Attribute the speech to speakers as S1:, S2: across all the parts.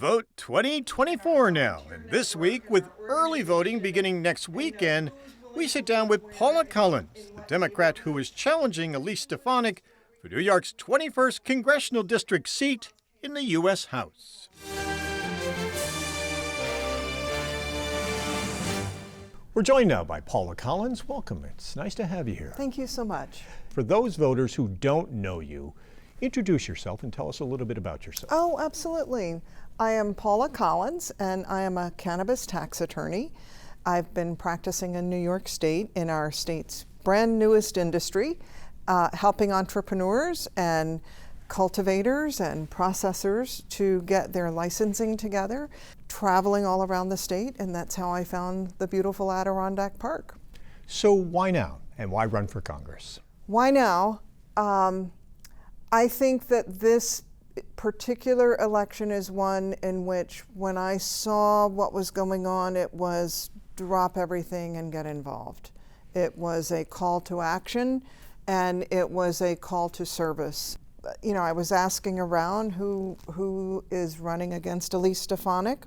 S1: Vote 2024 now, and this week, with early voting beginning next weekend, we sit down with Paula Collins, the Democrat who is challenging Elise Stefanik for New York's 21st Congressional District seat in the U.S. House. We're joined now by Paula Collins. Welcome. It's nice to have you here.
S2: Thank you so much.
S1: For those voters who don't know you, introduce yourself and tell us a little bit about yourself.
S2: Oh, absolutely. I am Paula Collins, and I am a cannabis tax attorney. I've been practicing in New York State in our state's brand newest industry, helping entrepreneurs and cultivators and processors to get their licensing together, traveling all around the state, and that's how I found the beautiful Adirondack Park.
S1: So why now, and why run for Congress?
S2: Why now? I think that this particular election is one in which, when I saw what was going on, it was drop everything and get involved. It was a call to action, and it was a call to service. You know, I was asking around who is running against Elise Stefanik,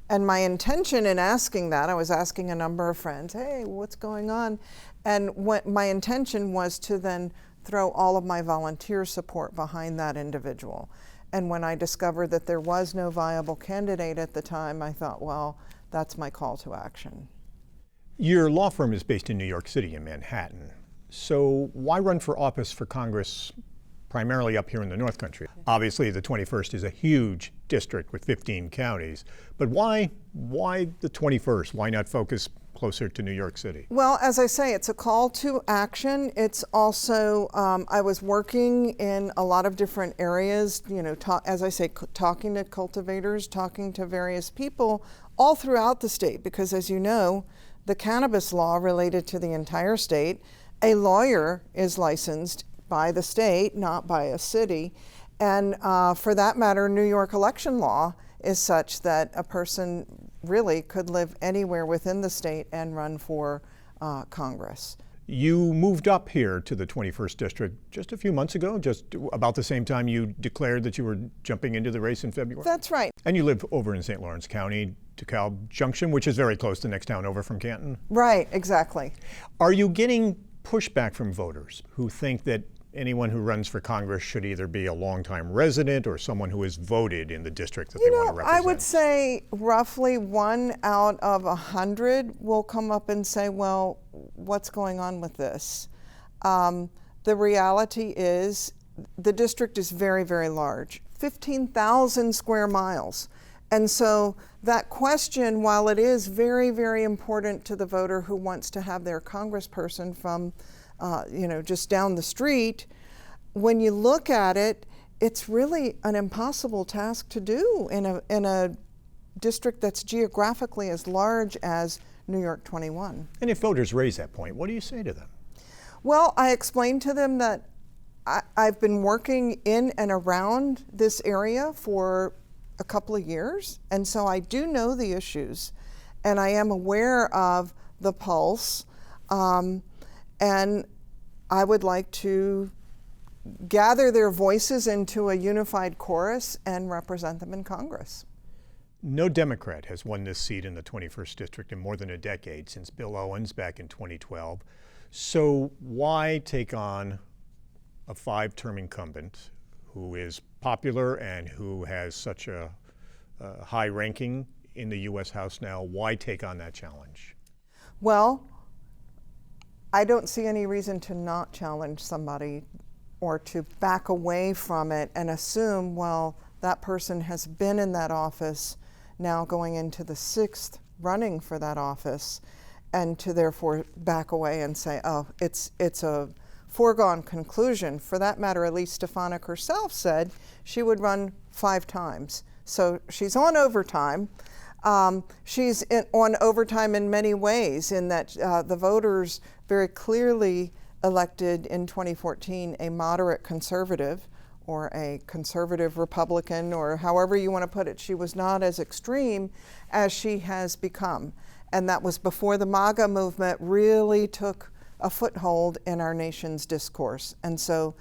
S2: and my intention in asking that, I was asking a number of friends, hey, what's going on? And what my intention was to then throw all of my volunteer support behind that individual. And when I discovered that there was no viable candidate at the time, I thought, well, that's my call to action.
S1: Your law firm is based in New York City in Manhattan. So why run for office for Congress primarily up here in the North Country? Obviously, the 21st is a huge district with 15 counties, but why the 21st? Why not focus closer to New York City?
S2: Well, as I say, it's a call to action. It's also, I was working in a lot of different areas, you know, as I say, talking to cultivators, talking to various people all throughout the state, because as you know, the cannabis law related to the entire state, a lawyer is licensed by the state, not by a city. And for that matter, New York election law is such that a person really could live anywhere within the state and run for Congress.
S1: You moved up here to the 21st District just a few months ago, just about the same time you declared that you were jumping into the race in February?
S2: That's right.
S1: And you live over in St. Lawrence County, DeKalb Junction, which is very close, the next town over from Canton?
S2: Right, exactly.
S1: Are you getting pushback from voters who think that anyone who runs for Congress should either be a longtime resident or someone who has voted in the district that they want to represent?
S2: I would say roughly 1 out of 100 will come up and say, well, what's going on with this? The reality is the district is very, very large, 15,000 square miles. And so that question, while it is very, very important to the voter who wants to have their congressperson from just down the street, when you look at it, it's really an impossible task to do in a district that's geographically as large as New York 21.
S1: And if voters raise that point, what do you say to them?
S2: Well, I explained to them that I've been working in and around this area for a couple of years, and so I do know the issues, and I am aware of the pulse. And I would like to gather their voices into a unified chorus and represent them in Congress.
S1: No Democrat has won this seat in the 21st District in more than a decade, since Bill Owens back in 2012. So why take on a 5-term incumbent who is popular and who has such a high ranking in the U.S. House now? Why take on that challenge?
S2: Well, I don't see any reason to not challenge somebody or to back away from it and assume, well, that person has been in that office, now going into the 6th running for that office, and to therefore back away and say, oh, it's a foregone conclusion. For that matter, Elise Stefanik herself said she would run 5 times. So she's on overtime. She's on overtime in many ways, in that the voters very clearly elected in 2014 a moderate conservative or a conservative Republican, or however you want to put it. She was not as extreme as she has become. And that was before the MAGA movement really took a foothold in our nation's discourse. And so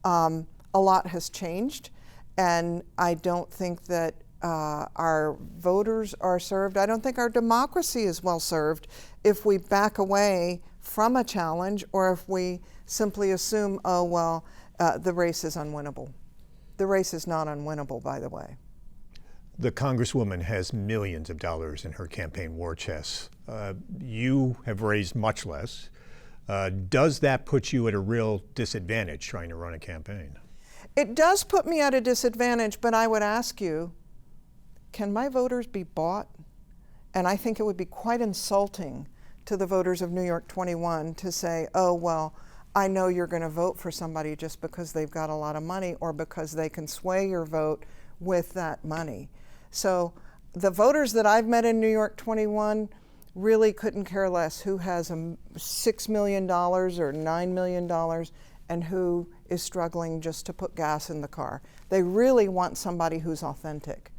S2: a lot has changed. And I don't think that our voters are served. I don't think our democracy is well served if we back away from a challenge or if we simply assume, oh, well, the race is unwinnable. The race is not unwinnable, by the way.
S1: The Congresswoman has millions of dollars in her campaign war chest. You have raised much less. Does that put you at a real disadvantage trying to run a campaign?
S2: It does put me at a disadvantage, but I would ask you, can my voters be bought? And I think it would be quite insulting to the voters of New York 21 to say, oh, well, I know you're going to vote for somebody just because they've got a lot of money or because they can sway your vote with that money. So the voters that I've met in New York 21 really couldn't care less who has $6 million or $9 million and who is struggling just to put gas in the car. They really want somebody who's authentic.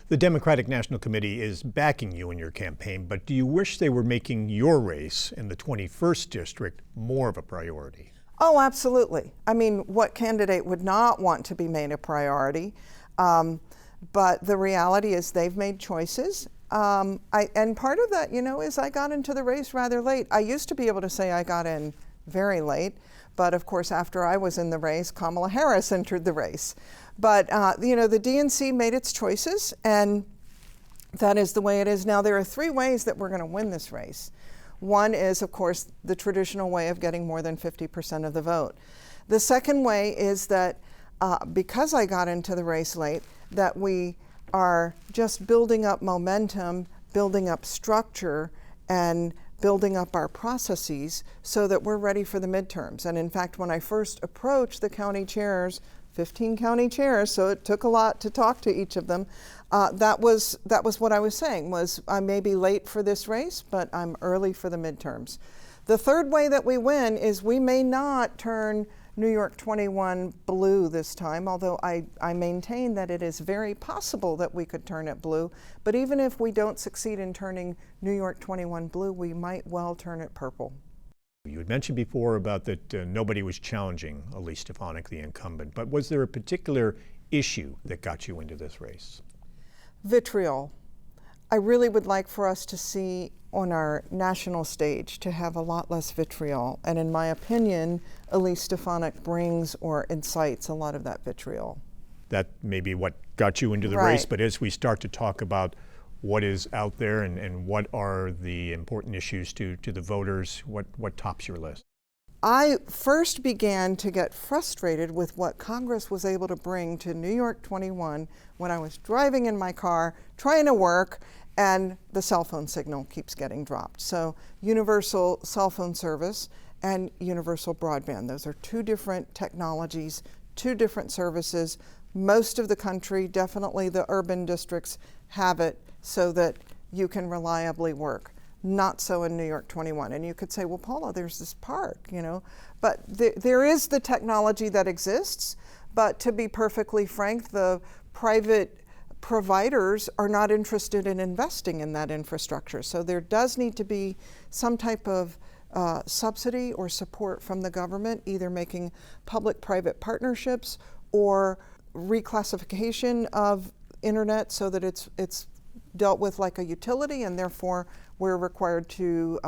S1: The Democratic National Committee is backing you in your campaign, but do you wish they were making your race in the 21st District more of a priority?
S2: Oh, absolutely. I mean, what candidate would not want to be made a priority? But the reality is they've made choices. And part of that, you know, is I got into the race rather late. I used to be able to say I got in very late, but of course, after I was in the race, Kamala Harris entered the race. But, you know, the DNC made its choices, and that is the way it is. Now, there are three ways that we're going to win this race. One is, of course, the traditional way of getting more than 50% of the vote. The second way is that because I got into the race late, that we are just building up momentum, building up structure, and building up our processes so that we're ready for the midterms. And in fact, when I first approached the county chairs, 15 county chairs, so it took a lot to talk to each of them, that was what I was saying, was I may be late for this race, but I'm early for the midterms. The third way that we win is we may not turn New York 21 blue this time, although I maintain that it is very possible that we could turn it blue. But even if we don't succeed in turning New York 21 blue, we might well turn it purple.
S1: You had mentioned before about that nobody was challenging Elise Stefanik, the incumbent, but was there a particular issue that got you into this race?
S2: Vitriol. I really would like for us to see on our national stage to have a lot less vitriol. And in my opinion, Elise Stefanik brings or incites a lot of that vitriol. That
S1: may be what got you into the race, but as we start to talk about what is out there and what are the important issues to the voters, what tops your list?
S2: I first began to get frustrated with what Congress was able to bring to New York 21 when I was driving in my car, trying to work, and the cell phone signal keeps getting dropped. So universal cell phone service and universal broadband. Those are two different technologies, two different services. Most of the country, definitely the urban districts, have it so that you can reliably work. Not so in New York 21. And you could say, well, Paula, there's this park, you know. But there is the technology that exists. But to be perfectly frank, the private providers are not interested in investing in that infrastructure. So there does need to be some type of subsidy or support from the government, either making public-private partnerships or reclassification of internet so that it's dealt with like a utility, and therefore we're required to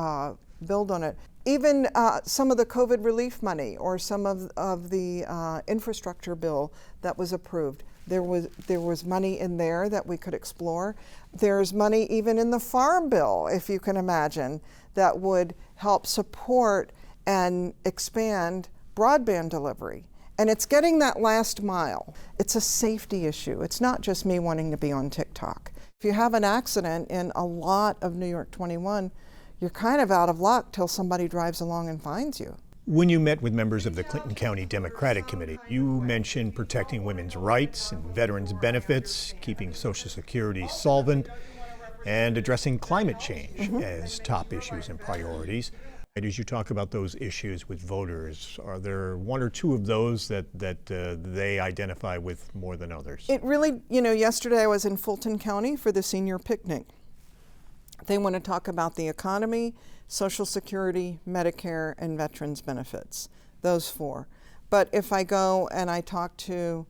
S2: build on it. Even some of the COVID relief money or some of the infrastructure bill that was approved, there was money in there that we could explore. There's money even in the farm bill, if you can imagine, that would help support and expand broadband delivery. And it's getting that last mile. It's a safety issue. It's not just me wanting to be on TikTok. If you have an accident in a lot of New York 21, you're kind of out of luck till somebody drives along and finds you.
S1: When you met with members of the Clinton County Democratic Committee, you mentioned protecting women's rights and veterans' benefits, keeping Social Security solvent, and addressing climate change as top issues and priorities. And as you talk about those issues with voters, are there one or two of those that they identify with more than others?
S2: It really, you know, yesterday I was in Fulton County for the senior picnic. They want to talk about the economy, Social Security, Medicare, and veterans benefits, those four. But if I go and I talk to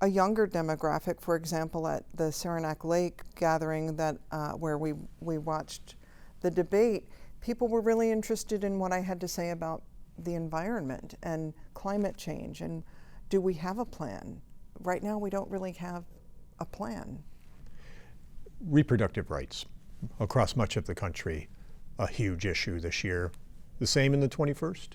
S2: a younger demographic. For example, at the Saranac Lake gathering that where we watched the debate, people were really interested in what I had to say about the environment and climate change, and do we have a plan? Right now we don't really have a plan.
S1: Reproductive rights across much of the country, a huge issue this year. The same in the 21st?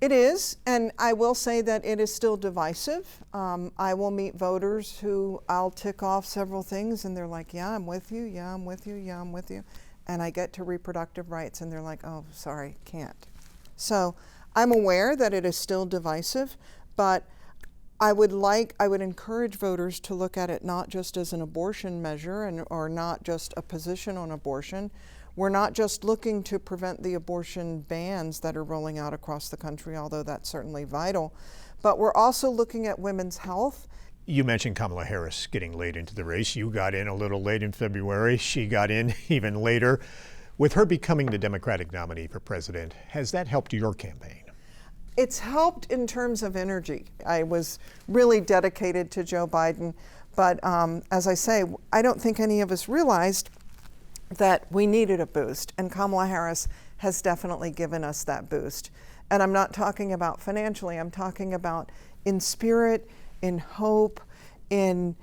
S2: It is, and I will say that it is still divisive. I will meet voters who I'll tick off several things and they're like, yeah, I'm with you, yeah, I'm with you, yeah, I'm with you. And I get to reproductive rights and they're like, oh, sorry, can't. So I'm aware that it is still divisive, but I would encourage voters to look at it not just as an abortion measure or not just a position on abortion. We're not just looking to prevent the abortion bans that are rolling out across the country, although that's certainly vital, but we're also looking at women's health.
S1: You mentioned Kamala Harris getting late into the race. You got in a little late in February. She got in even later. With her becoming the Democratic nominee for president, has that helped your campaign?
S2: It's helped in terms of energy. I was really dedicated to Joe Biden, but as I say, I don't think any of us realized that we needed a boost, and Kamala Harris has definitely given us that boost. And I'm not talking about financially, I'm talking about in spirit, in hope, in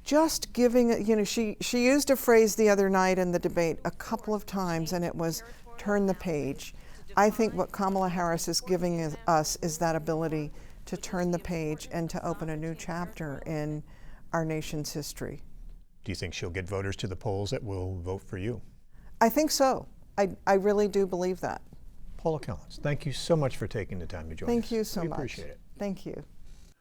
S2: just giving, she used a phrase the other night in the debate a couple of times, and it was turn the page. I think what Kamala Harris is giving us is that ability to turn the page and to open a new chapter in our nation's history.
S1: Do you think she'll get voters to the polls that will vote for you?
S2: I think so. I really do believe that.
S1: Paula Collins, thank you so much for taking the time to join us.
S2: Thank you so much.
S1: We appreciate it.
S2: Thank you.